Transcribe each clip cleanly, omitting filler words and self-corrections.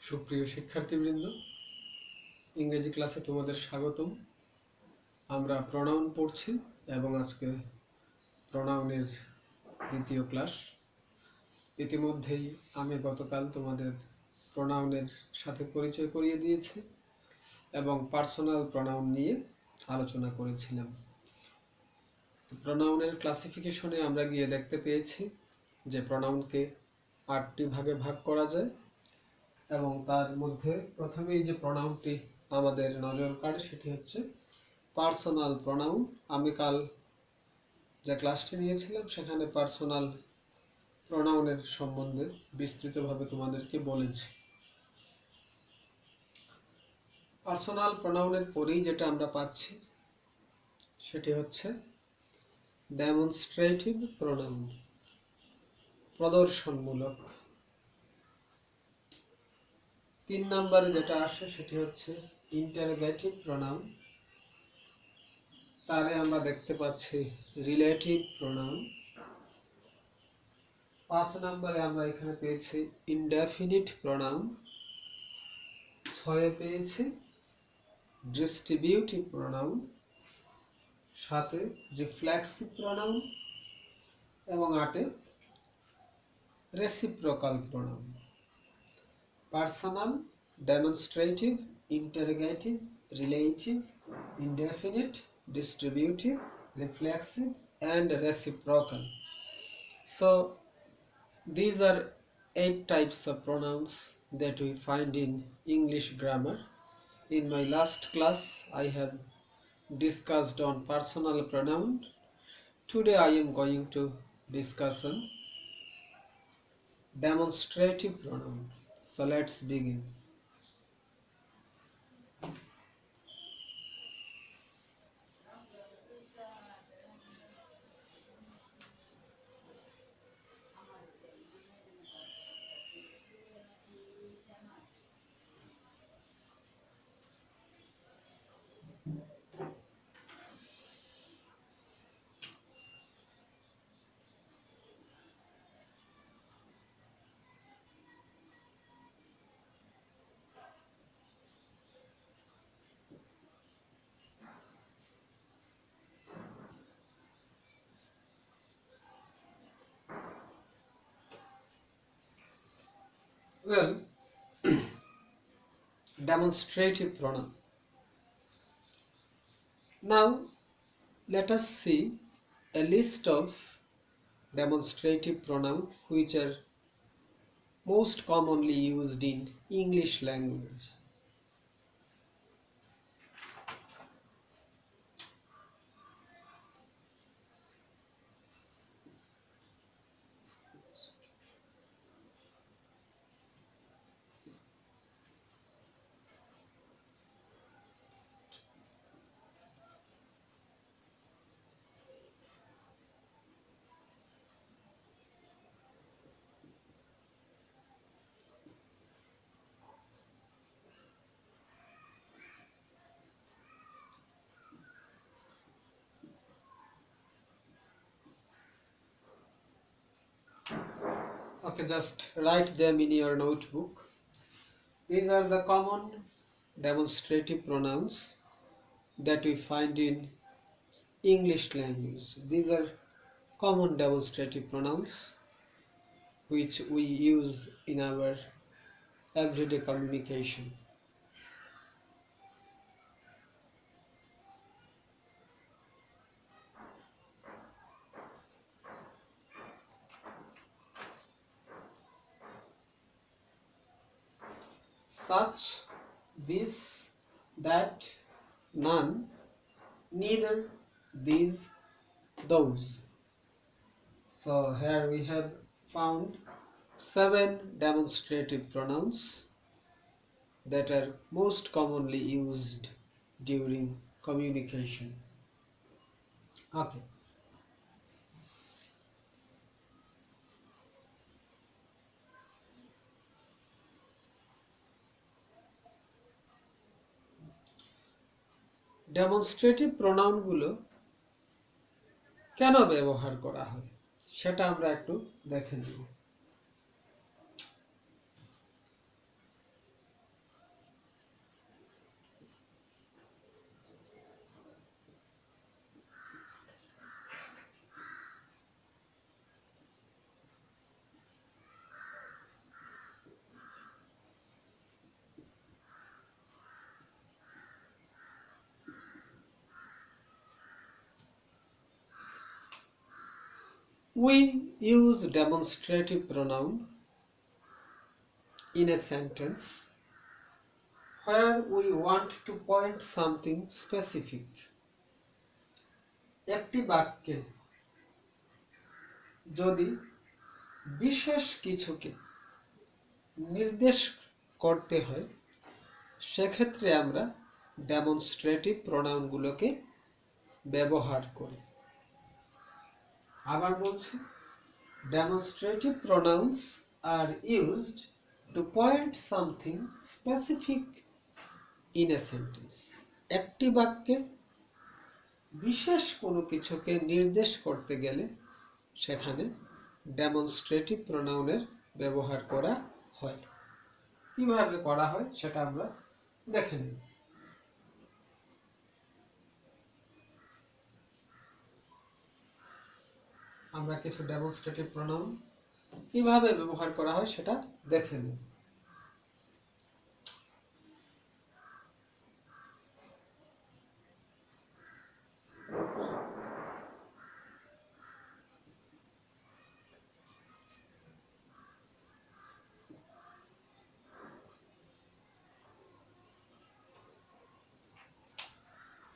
সুপ্রিয় শিক্ষার্থীবৃন্দ, ইংরেজি ক্লাসে তোমাদের স্বাগতম। আমরা প্রোনাউন পড়ছি এবং আজকে প্রোনাউনের দ্বিতীয় ক্লাস। ইতিমধ্যেই আমি গতকাল তোমাদের প্রোনাউনের সাথে পরিচয় করিয়ে দিয়েছি এবং পার্সোনাল প্রোনাউন নিয়ে আলোচনা করেছিলাম। প্রোনাউনের ক্লাসিফিকেশনে আমরা গিয়ে দেখতে পেয়েছি যে প্রোনাউনকে 8টি ভাগে ভাগ করা যায় এবং তার মধ্যে প্রথমেই যে প্রোনাউনটি আমাদের নজর কাড়ে সেটি হচ্ছে পার্সোনাল প্রোনাউন। আমি কাল যে ক্লাসটি নিয়েছিলাম সেখানে পার্সোনাল প্রোনাউনের সম্বন্ধে বিস্তৃতভাবে তোমাদেরকে বলেছি। পার্সোনাল প্রোনাউনের পরেই যেটা আমরা পাচ্ছি সেটি হচ্ছে ডেমনস্ট্রেটিভ প্রোনাউন, প্রদর্শনমূলক। 3 নম্বরে যেটা আসে সেটি হচ্ছে ইন্টারোগেটিভ প্রোনাউন। 4-এ আমরা দেখতে পাচ্ছি রিলেটিভ প্রোনাউন। 5 নম্বরে আমরা এখানে পেয়েছি ইনডেফিনিট প্রোনাউন। 6-এ পেয়েছি ডিস্ট্রিবিউটিভ প্রোনাউন। 7-এ রিফ্লেক্সিভ প্রোনাউন এবং 8-এ reciprocal pronoun. Personal, demonstrative, interrogative, relative, indefinite, distributive, reflexive and reciprocal. So these are 8 types of pronouns that we find in English grammar. In my last class I have discussed on personal pronoun. Today I am going to discuss on demonstrative pronoun. So let's begin. Well, demonstrative pronoun. Now let us see a list of demonstrative pronoun which are most commonly used in English language. Okay, just write them in your notebook. These are the common demonstrative pronouns that we find in English language. These are common demonstrative pronouns which we use in our everyday communication. Such, this, that, none, neither, these, those. So here we have found 7 demonstrative pronouns that are most commonly used during communication. Okay. Demonstrative প্রোনাউনগুলো কেন ব্যবহার করা হয় সেটা আমরা একটু দেখে নেব। We use demonstrative pronoun in a sentence where we want to point something specific. একটি বাক্যে যদি বিশেষ কিছুকে নির্দেশ করতে হয় সেক্ষেত্রে আমরা ডেমনস্ট্রেটিভ প্রোনাউনগুলোকে ব্যবহার করি। আবার বলছি, demonstrative pronouns are used to point something specific in a sentence. একটি বাক্যে বিশেষ কোনো কিছুকে নির্দেশ করতে গেলে সেখানে ডেমনস্ট্রেটিভ প্রোনাউনের ব্যবহার করা হয়। কিভাবে করা হয় সেটা আমরা দেখে নিই। আমরা কিছু ডেমনস্ট্রেটিভ প্রোনাউন কিভাবে ব্যবহার করা হয় সেটা দেখে নিই।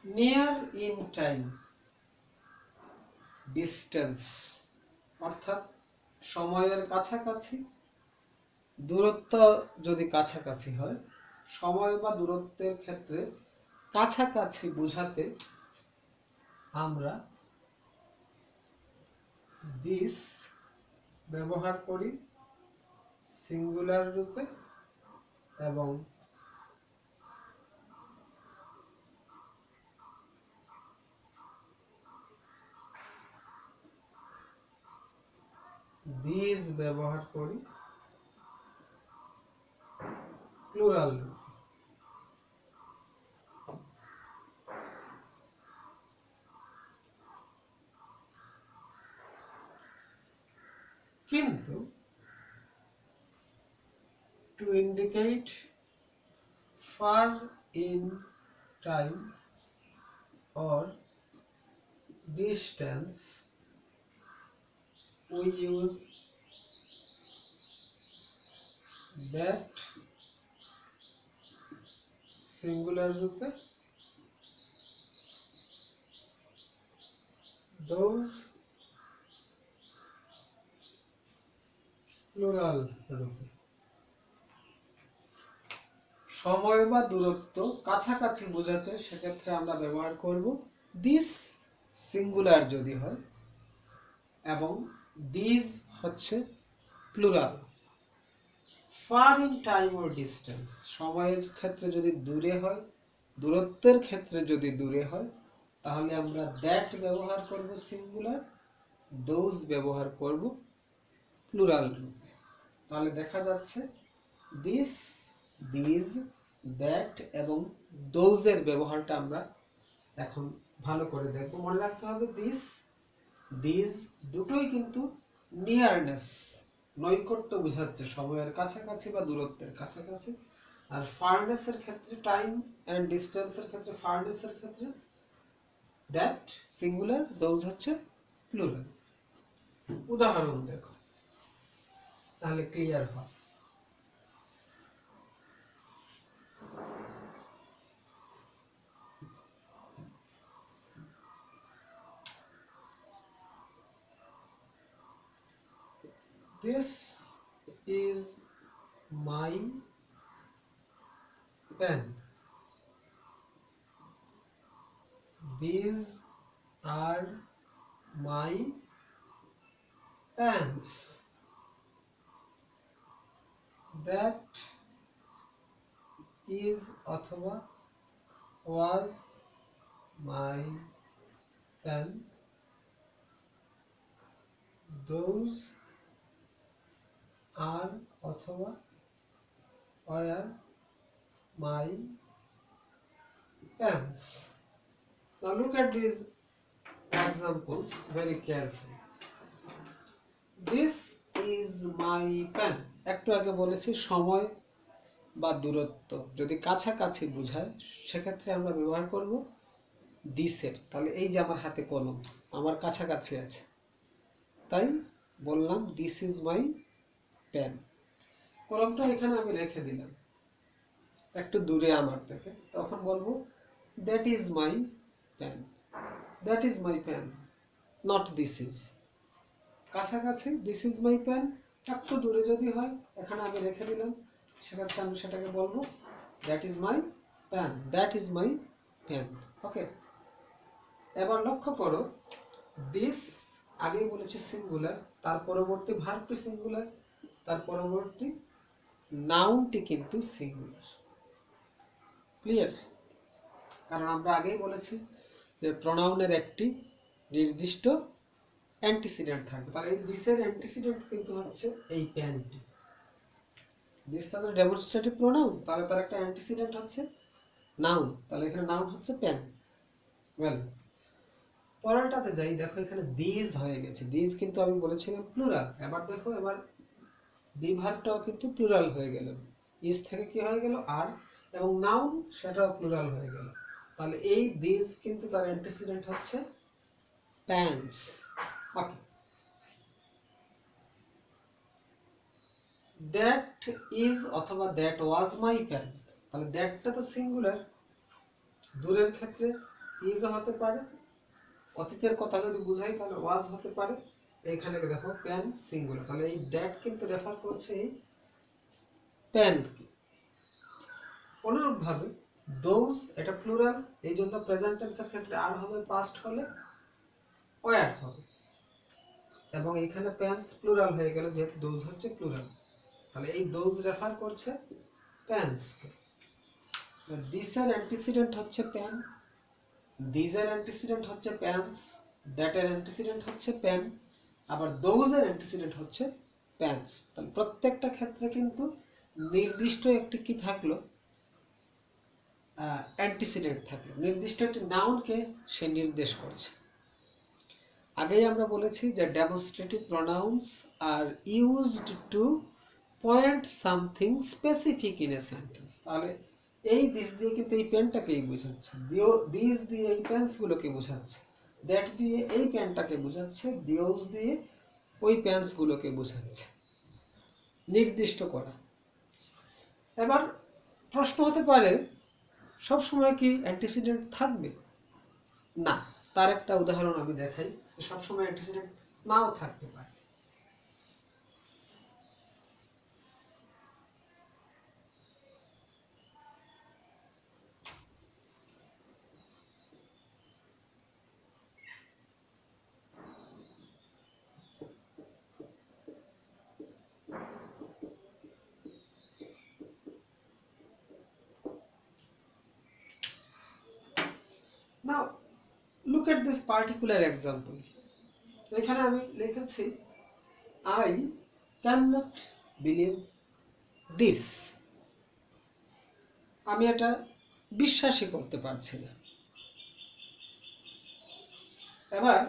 নিয়ার ইন টাইম, ডিস্টেন্স অর্থাৎ সময়ের কাছাকাছি, দূরত্ব যদি কাছাকাছি হয়, সময় বা দূরত্বের ক্ষেত্রে কাছাকাছি বোঝাতে আমরা দিস ব্যবহার করি সিঙ্গুলার রূপে এবং দিস ব্যবহার করি প্লুরাল রূপে। কিন্তু to indicate far in time or distance we use that singular রূপে, those প্লুরাল রূপে। সময় বা দূরত্ব কাছাকাছি বোঝাতে সেক্ষেত্রে আমরা ব্যবহার করব দিস সিঙ্গুলার যদি হয় এবং দিস হচ্ছে plural. Far in time or distance, সময়ের ক্ষেত্রে যদি দূরে হয়, দূরত্বের ক্ষেত্রে যদি দূরে হয় তাহলে আমরা দ্যাট ব্যবহার করব সিঙ্গুলার, দোজ ব্যবহার করব প্লুরাল রূপে। তাহলে দেখা যাচ্ছে দিস, দিস, দ্যাট এবং দোজের ব্যবহারটা আমরা এখন ভালো করে দেখব। মনে রাখতে হবে দিস, দিস দুটোই কিন্তু নিয়ারনেস, নৈকট্য বোঝাচ্ছে, সময়ের কাছাকাছি বা দূরত্বের কাছাকাছি। আর ফারনেসের ক্ষেত্রে, টাইম এন্ড ডিস্টেন্সের ক্ষেত্রে, ফারনেসের ক্ষেত্রে দ্যাট সিঙ্গুলার, দোজ হচ্ছে প্লুরাল। উদাহরণ দেখো তাহলে ক্লিয়ার হয়। This is my pen. These are my pens. That is অথবা was my pen. Those are অথবা were my pens. Now look at these examples very carefully. This is my pen. একটু আগে বলেছি সময় বা দূরত্ব যদি কাছাকাছি বোঝায় সেক্ষেত্রে আমরা ব্যবহার করব দিসের। তাহলে এই যে আমার হাতে কলম, আমার কাছাকাছি আছে, তাই বললাম দিস ইজ মাই পেন। কলমটা এখানে আমি রেখে দিলাম একটু দূরে আমার থেকে, তখন বলবো that is my pen. That is my pen, not this is. কাছাকাছি দিস ইজ মাই পেন, একটু দূরে যদি হয় এখানে আমি রেখে দিলাম, সেক্ষেত্রে আমি সেটাকে বলবো that is my pen, that is my pen. Okay, এবার লক্ষ্য করো দিস আগেই বলেছে সিঙ্গুলার, তার পরবর্তী ভার্বটি সিঙ্গুলার, তার পরবর্তী নাউনটি কিন্তু সিঙ্গুলার। ক্লিয়ার? কারণ আমরা আগেই বলেছি যে প্রনাউনের একটি নির্দিষ্ট অ্যান্টিসিডেন্ট থাকবে, তাহলে এই দিসের অ্যান্টিসিডেন্ট কিন্তু হচ্ছে এই প্যানটি। দিসটা তো ডেমনস্ট্রেটিভ প্রোনাউন, তাহলে তার একটা অ্যান্টিসিডেন্ট হচ্ছে নাউন, তাহলে এখানে নাউন হচ্ছে প্যান। ওয়েল, পরেরটাতে যাই। দেখো এখানে দিস হয়ে গেছে, দিস কিন্তু আমি বলেছিলাম প্লুরাল। এবার দেখো, এবার বি ভার্বটাও কিন্তু প্লুরাল হয়ে গেল, ইস থেকে কি হয়ে গেল আর, এবং নাউন সেটাও প্লুরাল হয়ে গেল। তাহলে এই দিস কিন্তু তার অ্যান্টিসিডেন্ট হচ্ছে প্যান্টস। ওকে, দ্যাট ইজ অথবা দ্যাট ওয়াজ মাই প্যান, তাহলে দ্যাটটা তো সিঙ্গুলার, দূরের ক্ষেত্রে ইজও হতে পারে, অতীতের কথা যদি বুঝাই তাহলে ওয়াজ হতে পারে। এখানে দেখো প্যান সিঙ্গুলার, তাহলে এই দ্যাট কিন্তু রেফার করছে এই প্যান। অনুরূপভাবে দোজ এটা প্লুরাল, এই জন্য প্রেজেন্ট টেন্সের ক্ষেত্রে আর হবে, পাস্ট হলে ওয়ার হবে, এবং এখানে প্যান্স প্লুরাল হয়ে গেল যেহেতু দোজ হচ্ছে প্লুরাল, তাহলে এই দোজ রেফার করছে প্যান্সকে। দিসের অ্যান্টিসিডেন্ট হচ্ছে প্যান, দিজের অ্যান্টিসিডেন্ট হচ্ছে প্যান্স, দ্যাটের অ্যান্টিসিডেন্ট হচ্ছে প্যান, আবার দোজের অ্যান্টিসিডেন্ট হচ্ছে প্যান্স। তাহলে প্রত্যেকটা ক্ষেত্রে কিন্তু নির্দিষ্ট একটি কি থাকলো, অ্যান্টিসিডেন্ট থাকলো, নির্দিষ্ট একটি নাউনকে সে নির্দেশ করছে। আগেই আমরা বলেছি যে demonstrative pronouns are used to point something specific in a sentence. তাহলে এই দিস দিয়ে কিন্তু এই পেনটাকেই বোঝাচ্ছে, দিস দিয়ে এই পেন্সগুলোকে বোঝাচ্ছে, দ্যাট দিয়ে এই পেনটাকে বোঝাচ্ছে, দিওস দিয়ে ওই পেন্সগুলোকে বোঝাচ্ছে, নির্দিষ্ট করা। এবার প্রশ্ন হতে পারে সব সময় কি অ্যান্টিসিডেন্ট থাকবে? না, তার একটা উদাহরণ আমি দেখাই, সব সময় অ্যান্টিসিডেন্ট নাও থাকতে পারে। Now look at this particular example. এখানে আমি লিখেছি I cannot believe this, আমি এটা বিশ্বাসই করতে পারছি না। এবার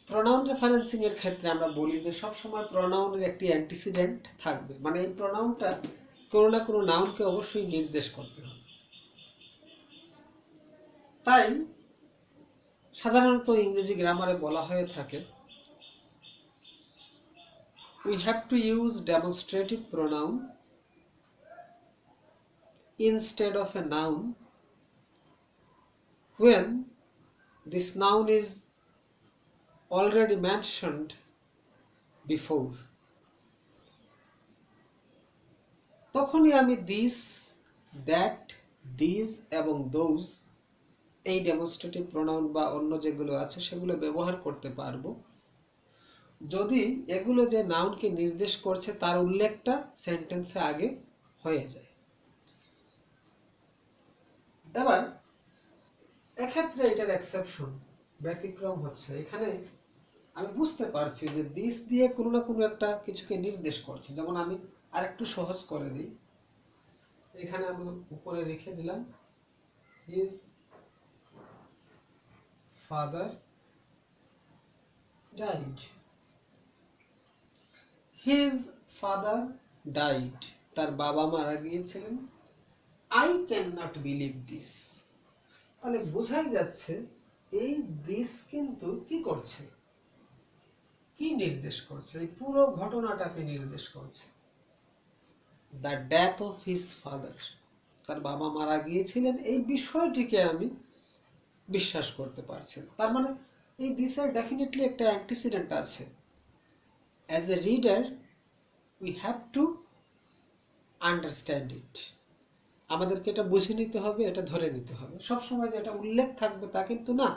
প্রোনাউন রেফারেন্সিং এর ক্ষেত্রে আমরা বলি যে সব সময় প্রোনাউনের একটি অ্যান্টিসিডেন্ট থাকবে, মানে এই প্রোনাউনটা কোনো না কোনো নাউনকে অবশ্যই নির্দেশ করতে হবে। তাই সাধারণত ইংরেজি গ্রামারে বলা হয়ে থাকে we have to use demonstrative pronoun instead of a noun when this noun is already mentioned before. তখনই আমি this, that, these এবং those এই ডেমনস্ট্রেটিভ প্রোনাউন বা অন্য যেগুলো আছে সেগুলো ব্যবহার করতে পারবো যদি এগুলো যে নাউনকে নির্দেশ করছে তার উল্লেখটা সেন্টেন্সে আগে হয়ে যায়। এবার এক্ষেত্রে এটার এক্সেপশন, ব্যতিক্রম হচ্ছে এখানে আমি বুঝতে পারছি যে দিস দিয়ে কোনো না কোনো একটা কিছুকে নির্দেশ করছে। যেমন আমি আরেকটু সহজ করে দিই, এখানে আমি উপরে রেখে দিলাম his father died, his father died, তার বাবা মারা গিয়েছিলেন। I cannot believe this, তাহলে বোঝাই যাচ্ছে এই দিস কিন্তু কি করছে, নির্দেশ করছে, এই পুরো ঘটনাটাকে নির্দেশ করছে। The death of his father, তার বাবা মারা গিয়েছিলেন, এই বিষয়টিকে আমি বিশ্বাস করতে পারছি। তার মানে এই দিসের ডেফিনেটলি একটা অ্যান্টিসিডেন্ট আছে। As a reader we have to understand it. আমাদেরকে এটা বুঝে নিতে হবে, এটা ধরে নিতে হবে। সবসময় যে এটা উল্লেখ থাকবে তা কিন্তু না।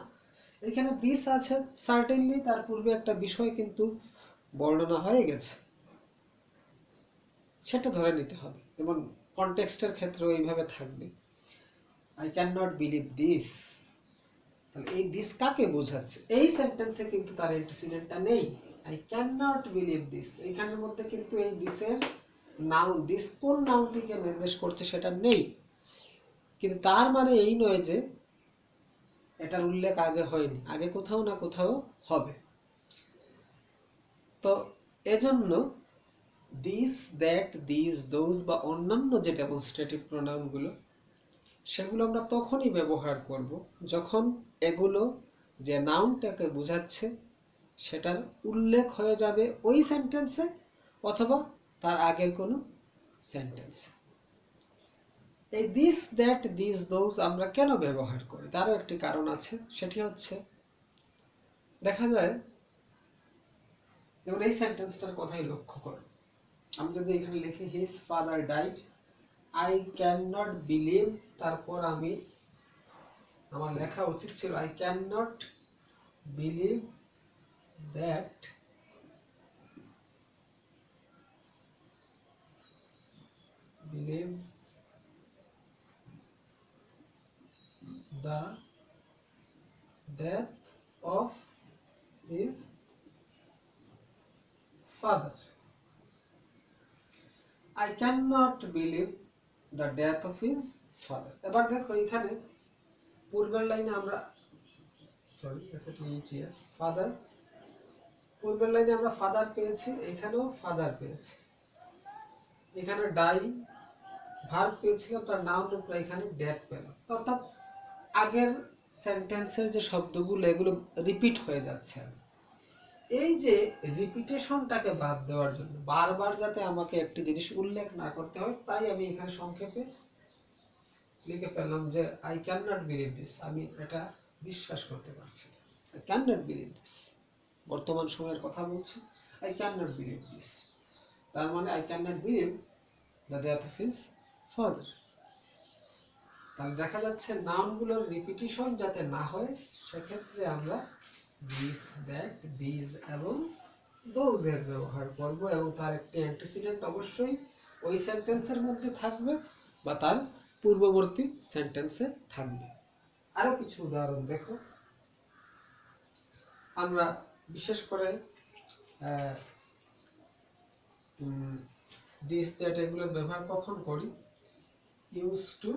এখানে দিস আছে, সার্টেনলি তার পূর্বে একটা বিষয় কিন্তু বর্ণনা হয়ে গেছে, সেটা ধরে নিতে হবে। যেমন কনটেক্সটের ক্ষেত্রেও এইভাবে থাকবে, I can not believe this. তাহলে এই দিস কাকে বোঝাচ্ছে? এই সেন্টেন্সে কিন্তু তার অ্যান্টিসিডেন্টটা নেই। I can not believe this, এইখানের মধ্যে কিন্তু এই দিসের নাউন, দিস কোন নাউনটিকে নির্দেশ করছে সেটা নেই। কিন্তু তার মানে এই নয় যে এটার উল্লেখ আগে হয়নি, আগে কোথাও না কোথাও হবে। তো এজন্য দিস, দ্যাট, দিস, দোজ বা অন্যান্য যে ডেমনস্ট্রেটিভ প্রোনাউনগুলো, সেগুলো আমরা তখনই ব্যবহার করব যখন এগুলো যে নাউনটাকে বোঝাচ্ছে সেটার উল্লেখ হয়ে যাবে ওই সেন্টেন্সে অথবা তার আগের কোনো সেন্টেন্সে। এই দিস, দ্যাট, দিস, দোজ আমরা কেন ব্যবহার করি তারও একটি কারণ আছে। সেটি হচ্ছে, দেখা যায় যেমন এই সেন্টেন্সটার কথাই লক্ষ্য করো। আমি যদি এখানে লিখি his father died, I can not believe, তারপর আমি, আমার লেখা উচিত ছিল I can not believe that believe the death of his father. I cannot believe the death of his father. এবার দেখো এখানে পূর্বের লাইনে আমরা ফাদার, পূর্বের লাইনে আমরা ফাদার পেয়েছি, এখানেও ফাদার পেয়েছি। এখানে ডাই ভার্ব পেয়েছিলাম, তার নাউন রূপে এখানে ডেথ পেলাম। অর্থাৎ আগের সেন্টেন্সের যে শব্দগুলো এগুলো রিপিট হয়ে যাচ্ছে। এই যে রিপিটেশনটাকে বাদ দেওয়ার জন্য, বারবার যাতে আমাকে একটি জিনিস উল্লেখ না করতে হয়, তাই আমি এখানে সংক্ষেপে লিখে ফেললাম যে I can not believe this, আমি এটা বিশ্বাস করতে পারছি না। I can not believe this, বর্তমান সময়ের কথা বলছি। I can not believe this, তার মানে I can not believe the death of his father. তাহলে দেখা যাচ্ছে নাউনগুলোর রিপিটিশন যাতে না হয়, সেক্ষেত্রে আমরা দিস, দ্যাট, দিস এবং দোজ এর ব্যবহার করব, এবং তার একটি অ্যান্টিসিডেন্ট অবশ্যই ওই সেন্টেন্সের মধ্যে থাকবে বা তার পূর্ববর্তী সেন্টেন্সে থাকবে। আরো কিছু উদাহরণ দেখো। আমরা বিশেষ করে দিস, দ্যাট এগুলোর ব্যবহার কখন করি? Use to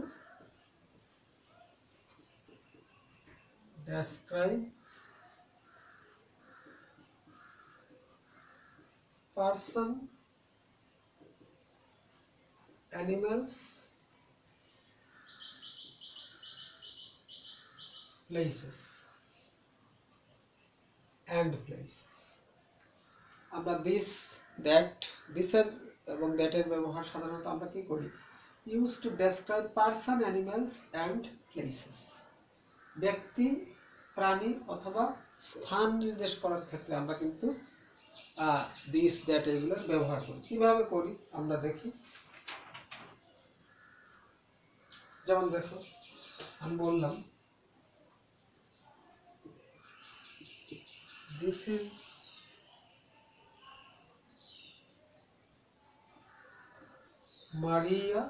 describe person, animals, places and places. আমরা দিস, দ্যাট, দিসের এবং দ্যাটের ব্যবহার সাধারণত আমরা কি করি? Use to describe person, animals and places. ব্যক্তি, প্রাণী অথবা স্থান নির্দেশ করার ক্ষেত্রে আমরা কিন্তু দিস, দ্যাট এগুলোর ব্যবহার করি। কিভাবে করি আমরা দেখি। যেমন দেখো, আমি বললাম দিস ইজ মারিয়া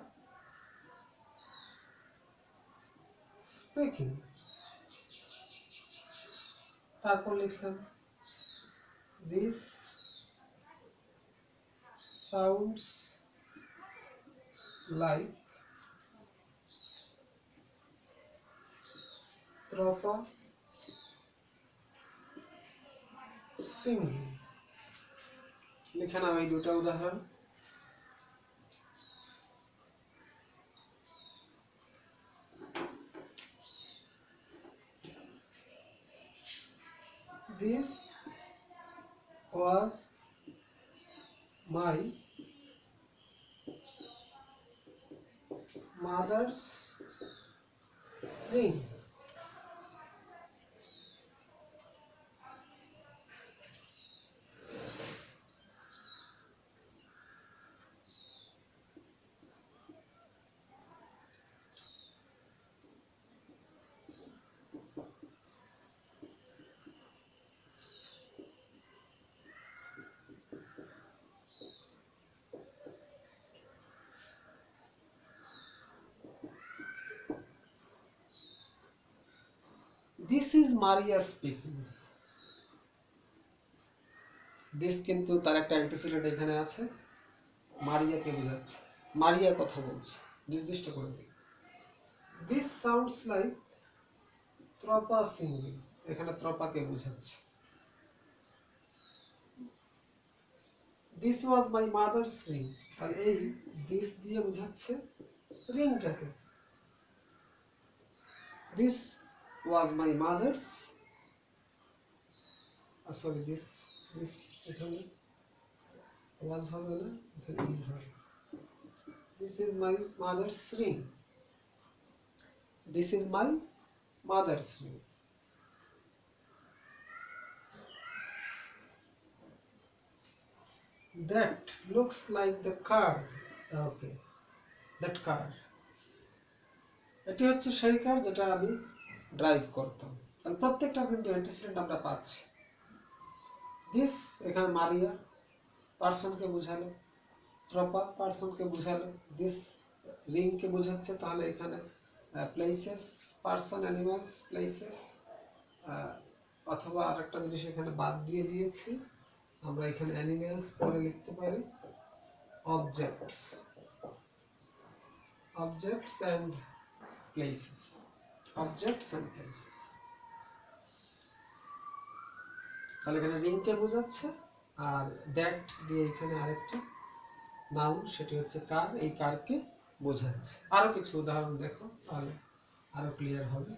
স্পিকিং, তারপর লিখলাম this sounds like Tropa singing. লিখে নাও এই দুটো উদাহরণ। This was my mother's ring. This is Maria speaking. This কিন্তু তার একটা অ্যান্টিসিডেন্ট এখানে আছে, মারিয়াকে বোঝাচ্ছে, মারিয়া কথা বলছে, নির্দিষ্ট করে দিই। This sounds like Tropa singing, এখানে ত্রপাকে বোঝাচ্ছে। This was my mother's ring, আর এই this দিয়ে বোঝাচ্ছে রিংটাকে। This was my mother's, sorry, this এখানে was হবে না, এখানে is হবে। This is my mother's ring. This is my mother's ring. That looks like the car. Okay, that car. এটি হচ্ছে সেই কার যেটা আমি ড্রাইভ করতাম। তাহলে প্রত্যেকটা কিন্তু অ্যান্টিসিডেন্ট আমরা পাচ্ছি। দিস এখানে মারিয়া পারসনকে বোঝালো, ত্রপা পারসনকে বোঝালো, দিস রিংকে বোঝাচ্ছে। তাহলে এখানে প্লেসেস, পারসন, অ্যানিমালস, প্লেসেস, অথবা আরেকটা জিনিস এখানে বাদ দিয়ে দিয়েছি, আমরা এখানে অ্যানিমালস পরে লিখতে পারি objects, objects and places, objects and places. তাহলে এখানে রিংকে বোঝাচ্ছে, আর দ্যাট দিয়ে এখানে আরেকটা নাউন, সেটি হচ্ছে কার, এই কারকে বোঝাচ্ছে। আরো কিছু উদাহরণ দেখো, তাহলে আরো ক্লিয়ার হবে।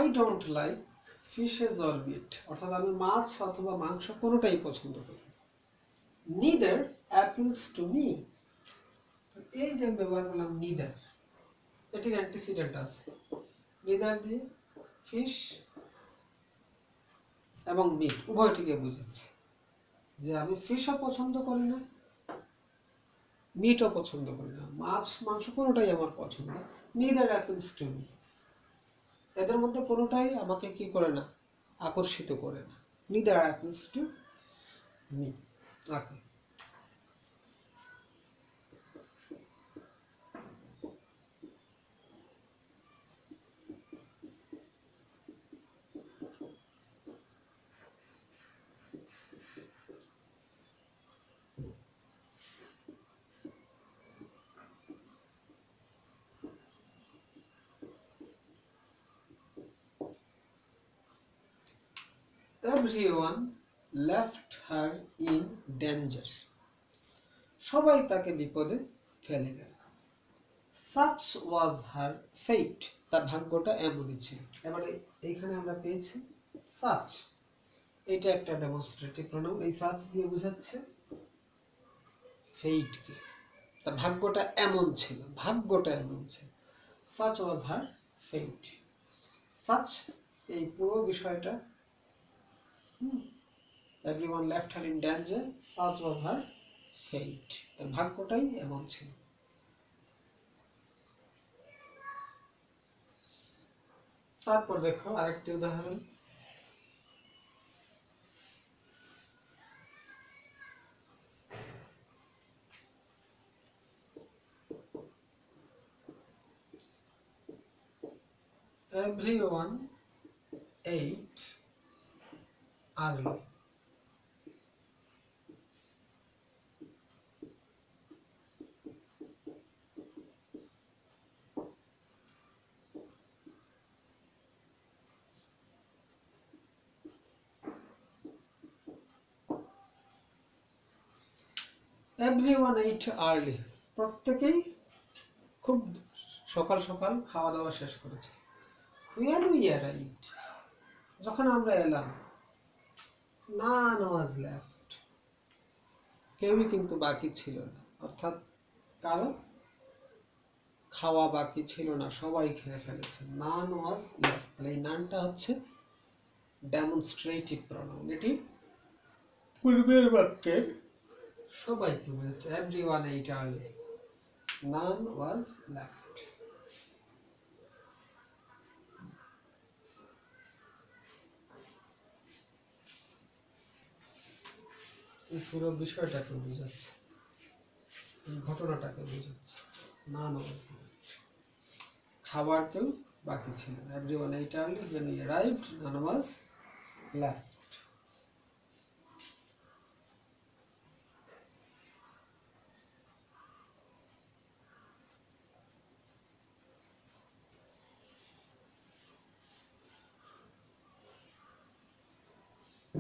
I don't like fishes or meat, অর্থাৎ আমি মাছ অথবা মাংস কোনোটাই পছন্দ করি। Neither appeals to me, এই যে আমি ব্যবহার করলাম neither, এটির অ্যান্টিসিডেন্ট আছে। neither দিয়ে ফিশ এবং মিট উভয়টিকে বোঝাচ্ছে, যে আমি ফিশও পছন্দ করি না, মিটও পছন্দ করি না, মাছ মাংস কোনোটাই আমার পছন্দ। neither appeals to me, এদের মধ্যে কোনোটাই আমাকে কি করে না, আকর্ষিত করে না। neither appeals to me. Okay. Everyone left her in danger, সবাই তাকে বিপদে ফেলে গেল। Such was her fate, তার ভাগ্যটা এমনই ছিল। এবারে এইখানে আমরা পেয়েছি such, এটা একটা ডেমনস্ট্রেটিভ প্রোনাউন, এই such দিয়ে বোঝাচ্ছে fate কে, তার ভাগ্যটা এমন ছিল, ভাগ্যটা এমন ছিল। Such was her fate. Such এই পুরো বিষয়টা, everyone left her in danger, such was her fate, তার ভাগ্যটাই এমন ছিল। তারপর দেখো আরেকটি উদাহরণ, everyone ate early. Everyone ate early. প্রত্যেকেই খুব সকাল সকাল খাওয়া দাওয়া শেষ করেছে। When we arrived, যখন আমরা এলাম, none was left. কেউই কিন্তু বাকি ছিল না, অর্থাৎ কারো খাওয়া বাকি ছিল না, সবাই খেয়ে ফেলেছে। none was left, তাহলে এই নানটা হচ্ছে ডেমনস্ট্রেটিভ প্রনাউন, এটি পূর্বের বাক্যের সবাইকে বোঝাচ্ছে। everyone ate early, none was left. এই পুরো বিষয়টাকে বোঝাচ্ছে, এই ঘটনাটাকে বোঝাচ্ছে। none was left, খাবার কেউ বাকি ছিল না। everyone ate early, when we arrived, none was left.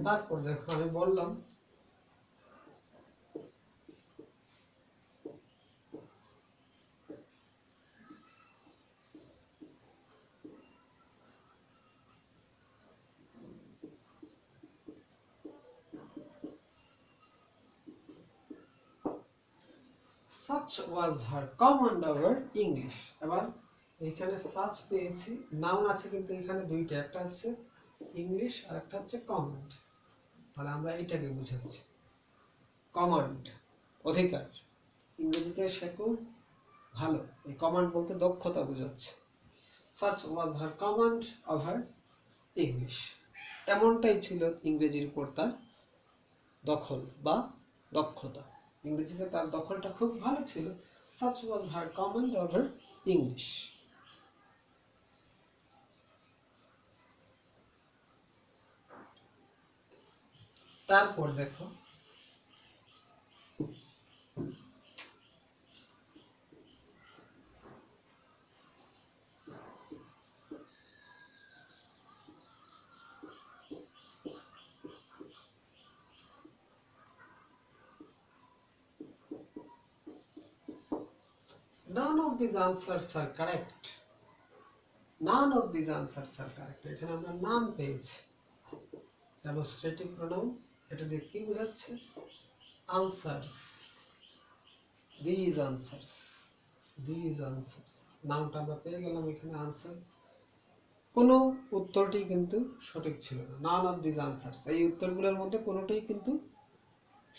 তারপর দেখো আমি বললাম such was her command over English. এবার এখানে such পেয়েছি, নাউন আছে কিন্তু এখানে দুইটা, একটা হচ্ছে ইংলিশ আর একটা হচ্ছে কমান্ড। তাহলে আমরা এটাকে বুঝাচ্ছি কমান্ড, অধিকার। ইংরেজিতে শেখো ভালো, এই কমান্ড বলতে দক্ষতা বোঝাচ্ছে। such was her command over English, এমনটাই ছিল ইংরেজির উপর তার দখল বা দক্ষতা। ইংরেজিতে তার দখলটা খুব ভালো ছিল। such was her command over English. তারপর দেখো none of these answers are correct. none of these answers are correct, এখানে আমরা none পেয়েছি, ডেমনস্ট্রেটিভ প্রনাউন। এটা দিয়ে কি বোঝাচ্ছে? answers, these answers, these answers, নাউনটা আমরা পেয়ে গেলাম এখানে আনসার। কোনো উত্তরটি কিন্তু সঠিক ছিল না। none of these answers, এই উত্তরগুলোর মধ্যে কোনোটাই কিন্তু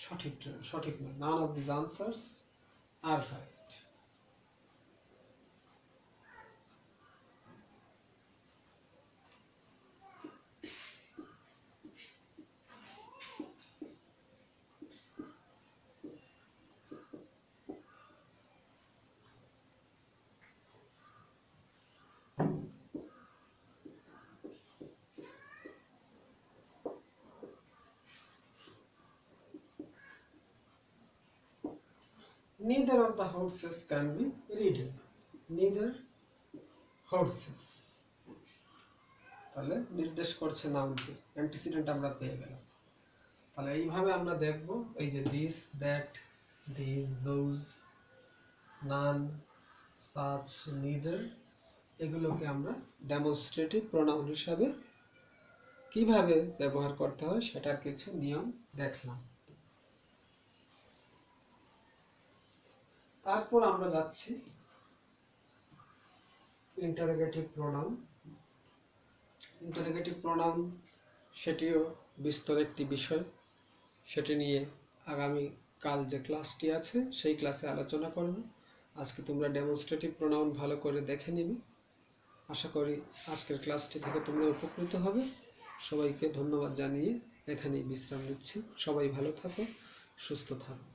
সঠিক নয়। none of these answers are correct. Neither of the horses can be ridden. Neither horses, তাহলে নির্দেশ করছে নাউনকে, অ্যান্টিসিডেন্ট আমরা পেয়ে গেলাম। তাহলে এইভাবে আমরা দেখব এই যে this, that, this, those, none, such, neither, এগুলোকে আমরা ডেমনস্ট্রেটিভ প্রনাউন হিসাবে কিভাবে ব্যবহার করতে হয় সেটার কিছু নিয়ম দেখলাম। তারপর আমরা যাচ্ছি ইন্টারোগেটিভ প্রোনাউন। ইন্টারোগেটিভ প্রোনাউন সেটিও বিস্তর একটি বিষয়, সেটি নিয়ে আগামী কাল যে ক্লাসটি আছে সেই ক্লাসে আলোচনা করব। আজকে তোমরা ডেমনস্ট্রেটিভ প্রোনাউন ভালো করে দেখে নিবি। আশা করি আজকের ক্লাসটি থেকে তোমরা উপকৃত হবে। সবাইকে ধন্যবাদ জানিয়ে এখানেই বিশ্রাম নিচ্ছি। সবাই ভালো থাকো, সুস্থ থাকো।